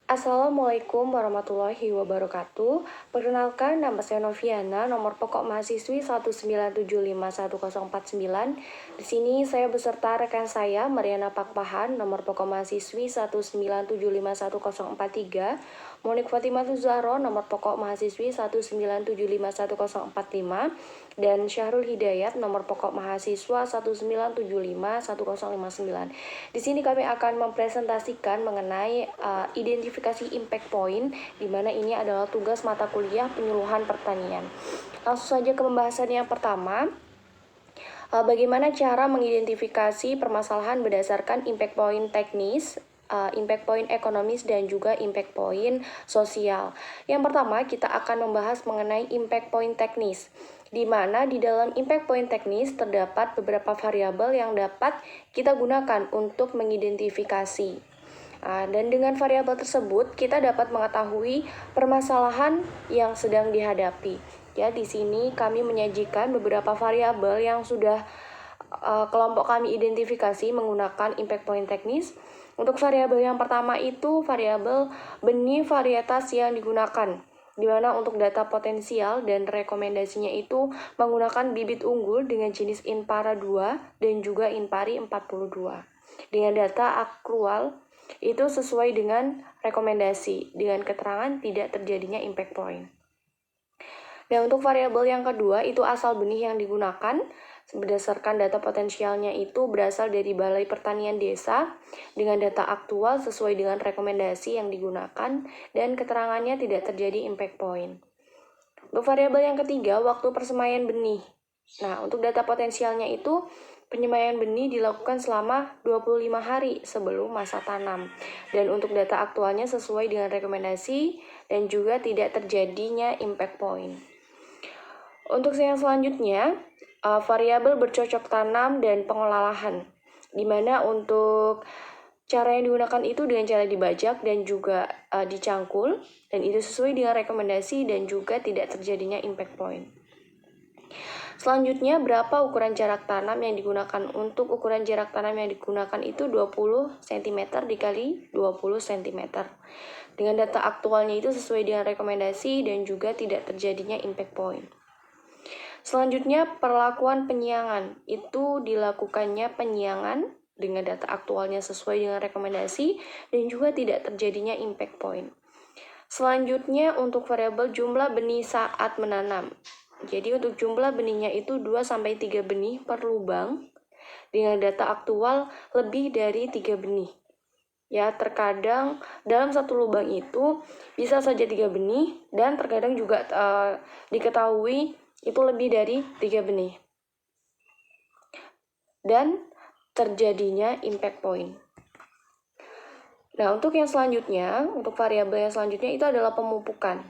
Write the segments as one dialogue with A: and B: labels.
A: Assalamualaikum warahmatullahi wabarakatuh. Perkenalkan, nama saya Noviana, nomor pokok mahasiswi 1975104 Di sini saya beserta rekan saya, Mariana Pakpahan, nomor pokok mahasiswi 197511043, Monik Fatimah Zahro, nomor pokok mahasiswi 197511045, dan Syahrul Hidayat, nomor pokok mahasiswa 197511059. Di sini kami akan mempresentasikan mengenai identifikasi impact point, di mana ini adalah tugas mata kuliah penyuluhan pertanian. Langsung saja ke pembahasan yang pertama. Bagaimana cara mengidentifikasi permasalahan berdasarkan impact point teknis, impact point ekonomis, dan juga impact point sosial. Yang pertama, kita akan membahas mengenai impact point teknis, di mana di dalam impact point teknis terdapat beberapa variabel yang dapat kita gunakan untuk mengidentifikasi. Dan dengan variabel tersebut, kita dapat mengetahui permasalahan yang sedang dihadapi. Ya, di sini kami menyajikan beberapa variabel yang sudah kelompok kami identifikasi menggunakan impact point teknis. Untuk variabel yang pertama itu variabel benih varietas yang digunakan, di mana untuk data potensial dan rekomendasinya itu menggunakan bibit unggul dengan jenis Inpara 2 dan juga Inpari 42. Dengan data akrual itu sesuai dengan rekomendasi, dengan keterangan tidak terjadinya impact point. Dan untuk variabel yang kedua itu asal benih yang digunakan. Berdasarkan data potensialnya itu berasal dari Balai Pertanian Desa dengan data aktual sesuai dengan rekomendasi yang digunakan dan keterangannya tidak terjadi impact point. Untuk variabel yang ketiga, waktu persemaian benih. Nah, untuk data potensialnya itu penyemaian benih dilakukan selama 25 hari sebelum masa tanam. Dan untuk data aktualnya sesuai dengan rekomendasi dan juga tidak terjadinya impact point. Untuk yang selanjutnya, variabel bercocok tanam dan pengolahan. Di mana untuk cara yang digunakan itu dengan cara dibajak dan juga dicangkul, dan itu sesuai dengan rekomendasi dan juga tidak terjadinya impact point. Selanjutnya, berapa ukuran jarak tanam yang digunakan? Untuk ukuran jarak tanam yang digunakan itu 20 cm dikali 20 cm. Dengan data aktualnya itu sesuai dengan rekomendasi dan juga tidak terjadinya impact point. Selanjutnya, perlakuan penyiangan. Itu dilakukannya penyiangan dengan data aktualnya sesuai dengan rekomendasi dan juga tidak terjadinya impact point. Selanjutnya, untuk variabel jumlah benih saat menanam. Jadi untuk jumlah benihnya itu 2-3 benih per lubang dengan data aktual lebih dari 3 benih. Ya, terkadang dalam satu lubang itu bisa saja 3 benih dan terkadang juga diketahui itu lebih dari 3 benih. Dan terjadinya impact point. Nah, untuk yang selanjutnya, untuk variabel yang selanjutnya itu adalah pemupukan.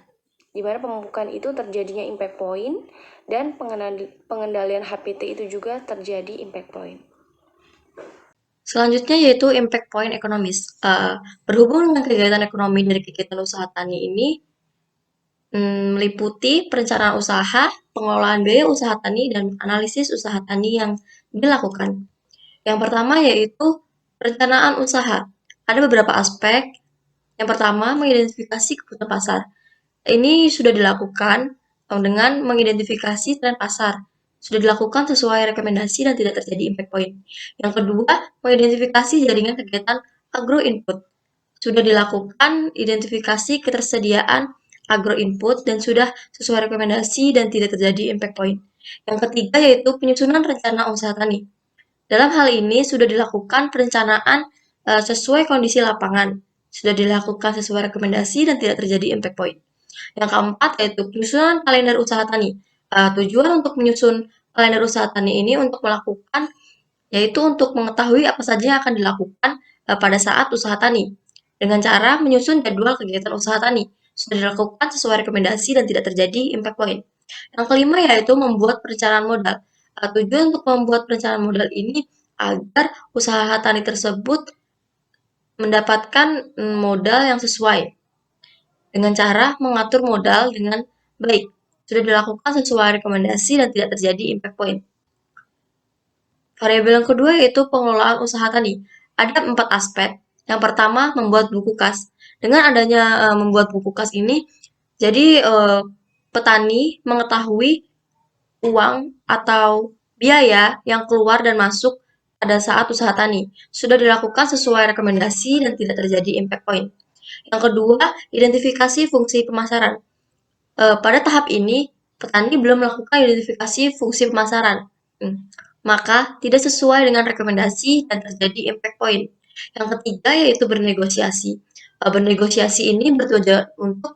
A: Di mana pemupukan itu terjadinya impact point dan pengendalian HPT itu juga terjadi impact point.
B: Selanjutnya yaitu impact point ekonomis. Berhubung dengan kegiatan ekonomi dari kegiatan usaha tani ini meliputi perencanaan usaha, pengelolaan biaya usaha tani, dan analisis usaha tani yang dilakukan. Yang pertama yaitu perencanaan usaha. Ada beberapa aspek. Yang pertama, mengidentifikasi kebutuhan pasar. Ini sudah dilakukan dengan mengidentifikasi tren pasar. Sudah dilakukan sesuai rekomendasi dan tidak terjadi impact point. Yang kedua, mengidentifikasi jaringan kegiatan agro input. Sudah dilakukan identifikasi ketersediaan agro input dan sudah sesuai rekomendasi dan tidak terjadi impact point. Yang ketiga yaitu penyusunan rencana usaha tani. Dalam hal ini sudah dilakukan perencanaan sesuai kondisi lapangan, sudah dilakukan sesuai rekomendasi dan tidak terjadi impact point. Yang keempat yaitu penyusunan kalender usaha tani. Tujuan untuk menyusun kalender usaha tani ini untuk melakukan yaitu untuk mengetahui apa saja yang akan dilakukan pada saat usaha tani. Dengan cara menyusun jadwal kegiatan usaha tani. Sudah dilakukan sesuai rekomendasi dan tidak terjadi impact point. Yang kelima yaitu membuat perencanaan modal. Tujuan untuk membuat perencanaan modal ini agar usaha tani tersebut mendapatkan modal yang sesuai dengan cara mengatur modal dengan baik. Sudah dilakukan sesuai rekomendasi dan tidak terjadi impact point. Variabel yang kedua yaitu pengelolaan usaha tani. Ada 4 aspek. Yang pertama, membuat buku kas. Dengan adanya membuat buku kas ini, jadi petani mengetahui uang atau biaya yang keluar dan masuk pada saat usaha tani sudah dilakukan sesuai rekomendasi dan tidak terjadi impact point. Yang kedua, identifikasi fungsi pemasaran. Pada tahap ini, petani belum melakukan identifikasi fungsi pemasaran, maka tidak sesuai dengan rekomendasi dan terjadi impact point. Yang ketiga yaitu bernegosiasi. Bernegosiasi ini bertujuan untuk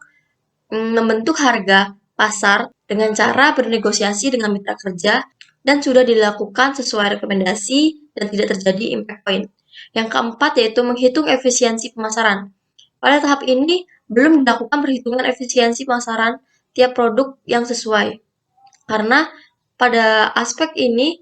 B: membentuk harga pasar dengan cara bernegosiasi dengan mitra kerja dan sudah dilakukan sesuai rekomendasi dan tidak terjadi impact point. Yang keempat yaitu menghitung efisiensi pemasaran. Pada tahap ini belum dilakukan perhitungan efisiensi pemasaran tiap produk yang sesuai. Karena pada aspek ini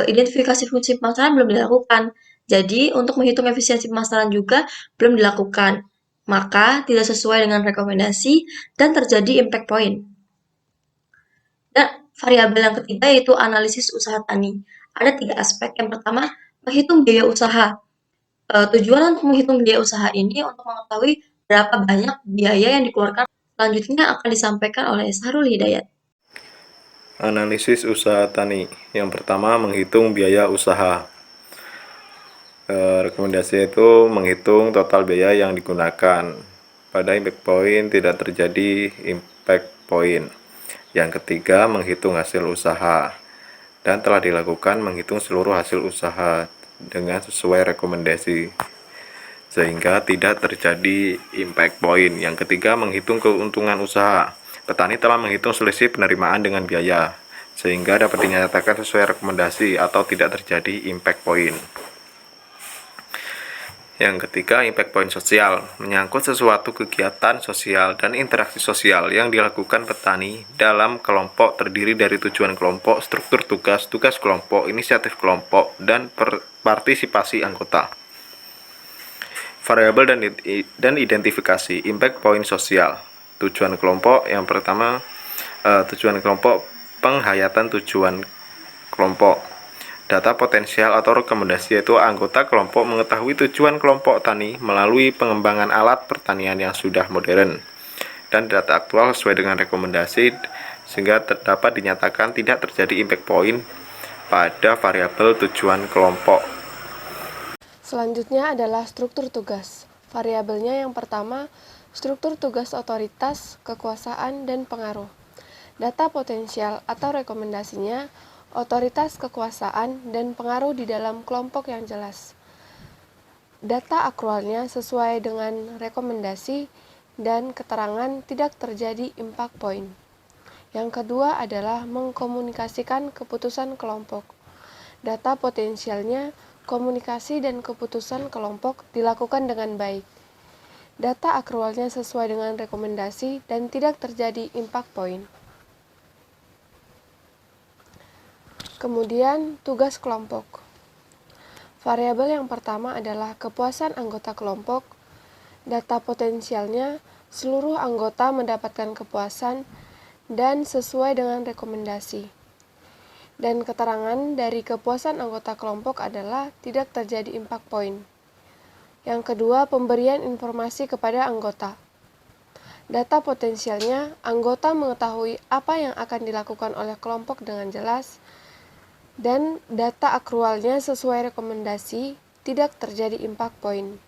B: identifikasi fungsi pemasaran belum dilakukan. Jadi untuk menghitung efisiensi pemasaran juga belum dilakukan. Maka tidak sesuai dengan rekomendasi dan terjadi impact point. Dan variabel yang ketiga yaitu analisis usaha tani. Ada 3 aspek. Yang pertama, menghitung biaya usaha. Tujuan untuk menghitung biaya usaha ini untuk mengetahui berapa banyak biaya yang dikeluarkan. Selanjutnya akan disampaikan oleh Sahrul Hidayat.
C: Analisis usaha tani. Yang pertama, menghitung biaya usaha. Rekomendasi itu menghitung total biaya yang digunakan. Pada impact point tidak terjadi impact point. Yang ketiga, menghitung hasil usaha. Dan telah dilakukan menghitung seluruh hasil usaha dengan sesuai rekomendasi, sehingga tidak terjadi impact point. Yang ketiga, menghitung keuntungan usaha. Petani telah menghitung selisih penerimaan dengan biaya, sehingga dapat dinyatakan sesuai rekomendasi atau tidak terjadi impact point. Yang ketiga, impact point sosial, menyangkut sesuatu kegiatan sosial dan interaksi sosial yang dilakukan petani dalam kelompok terdiri dari tujuan kelompok, struktur tugas, tugas kelompok, inisiatif kelompok, dan partisipasi anggota. Variabel dan identifikasi impact point sosial. Tujuan kelompok yang pertama, tujuan kelompok, penghayatan tujuan kelompok. Data potensial atau rekomendasi yaitu anggota kelompok mengetahui tujuan kelompok tani melalui pengembangan alat pertanian yang sudah modern dan data aktual sesuai dengan rekomendasi, sehingga dapat dinyatakan tidak terjadi impact point pada variabel tujuan kelompok.
A: Selanjutnya adalah struktur tugas. Variabelnya yang pertama, struktur tugas otoritas, kekuasaan, dan pengaruh. Data potensial atau rekomendasinya, otoritas, kekuasaan, dan pengaruh di dalam kelompok yang jelas. Data akrualnya sesuai dengan rekomendasi dan keterangan tidak terjadi impact point. Yang kedua adalah mengkomunikasikan keputusan kelompok. Data potensialnya, komunikasi dan keputusan kelompok dilakukan dengan baik. Data akrualnya sesuai dengan rekomendasi dan tidak terjadi impact point. Kemudian, tugas kelompok. Variabel yang pertama adalah kepuasan anggota kelompok. Data potensialnya, seluruh anggota mendapatkan kepuasan dan sesuai dengan rekomendasi. Dan keterangan dari kepuasan anggota kelompok adalah tidak terjadi impact point. Yang kedua, pemberian informasi kepada anggota. Data potensialnya, anggota mengetahui apa yang akan dilakukan oleh kelompok dengan jelas, dan data akrualnya sesuai rekomendasi, tidak terjadi impact point.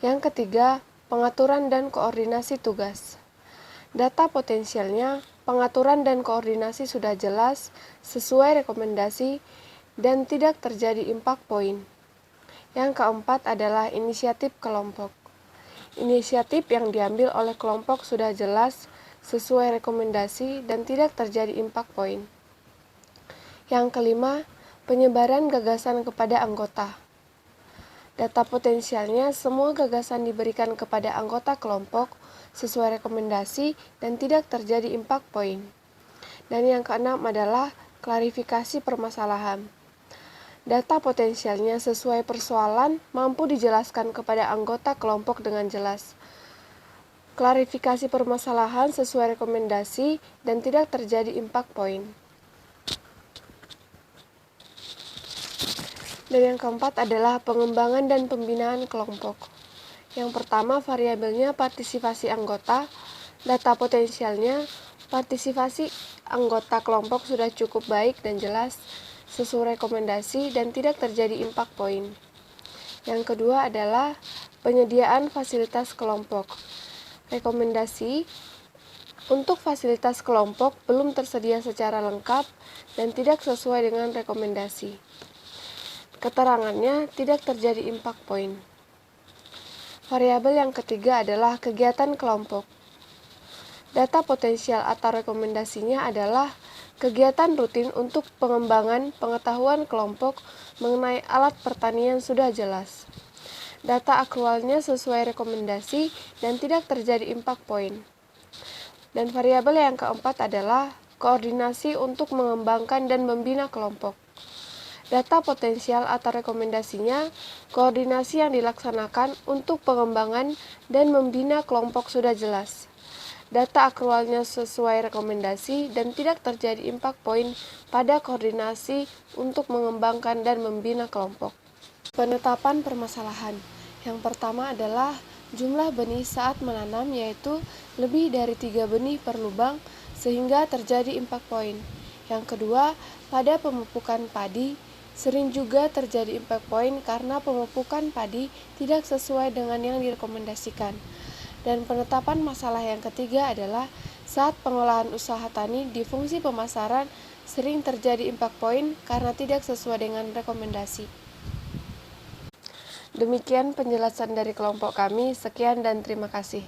A: Yang ketiga, pengaturan dan koordinasi tugas. Data potensialnya, pengaturan dan koordinasi sudah jelas, sesuai rekomendasi, dan tidak terjadi impact point. Yang keempat adalah inisiatif kelompok. Inisiatif yang diambil oleh kelompok sudah jelas, sesuai rekomendasi, dan tidak terjadi impact point. Yang kelima, penyebaran gagasan kepada anggota. Data potensialnya, semua gagasan diberikan kepada anggota kelompok sesuai rekomendasi dan tidak terjadi impact point. Dan yang keenam adalah klarifikasi permasalahan. Data potensialnya sesuai persoalan mampu dijelaskan kepada anggota kelompok dengan jelas. Klarifikasi permasalahan sesuai rekomendasi dan tidak terjadi impact point. Dan yang keempat adalah pengembangan dan pembinaan kelompok.
D: Yang pertama, variabelnya partisipasi anggota. Data potensialnya, partisipasi anggota kelompok sudah cukup baik dan jelas, sesuai rekomendasi dan tidak terjadi impact point. Yang kedua adalah penyediaan fasilitas kelompok. Rekomendasi untuk fasilitas kelompok belum tersedia secara lengkap dan tidak sesuai dengan rekomendasi. Keterangannya tidak terjadi impact point. Variabel yang ketiga adalah kegiatan kelompok. Data potensial atau rekomendasinya adalah kegiatan rutin untuk pengembangan pengetahuan kelompok mengenai alat pertanian sudah jelas. Data akrualnya sesuai rekomendasi dan tidak terjadi impact point. Dan variabel yang keempat adalah koordinasi untuk mengembangkan dan membina kelompok. Data potensial atau rekomendasinya, koordinasi yang dilaksanakan untuk pengembangan dan membina kelompok sudah jelas. Data akrualnya sesuai rekomendasi dan tidak terjadi impact point pada koordinasi untuk mengembangkan dan membina kelompok. Penetapan permasalahan. Yang pertama adalah jumlah benih saat menanam, yaitu lebih dari 3 benih per lubang sehingga terjadi impact point. Yang kedua, pada pemupukan padi, sering juga terjadi impact point karena pemupukan padi tidak sesuai dengan yang direkomendasikan. Dan penetapan masalah yang ketiga adalah saat pengolahan usaha tani di fungsi pemasaran sering terjadi impact point karena tidak sesuai dengan rekomendasi. Demikian penjelasan dari kelompok kami. Sekian dan terima kasih.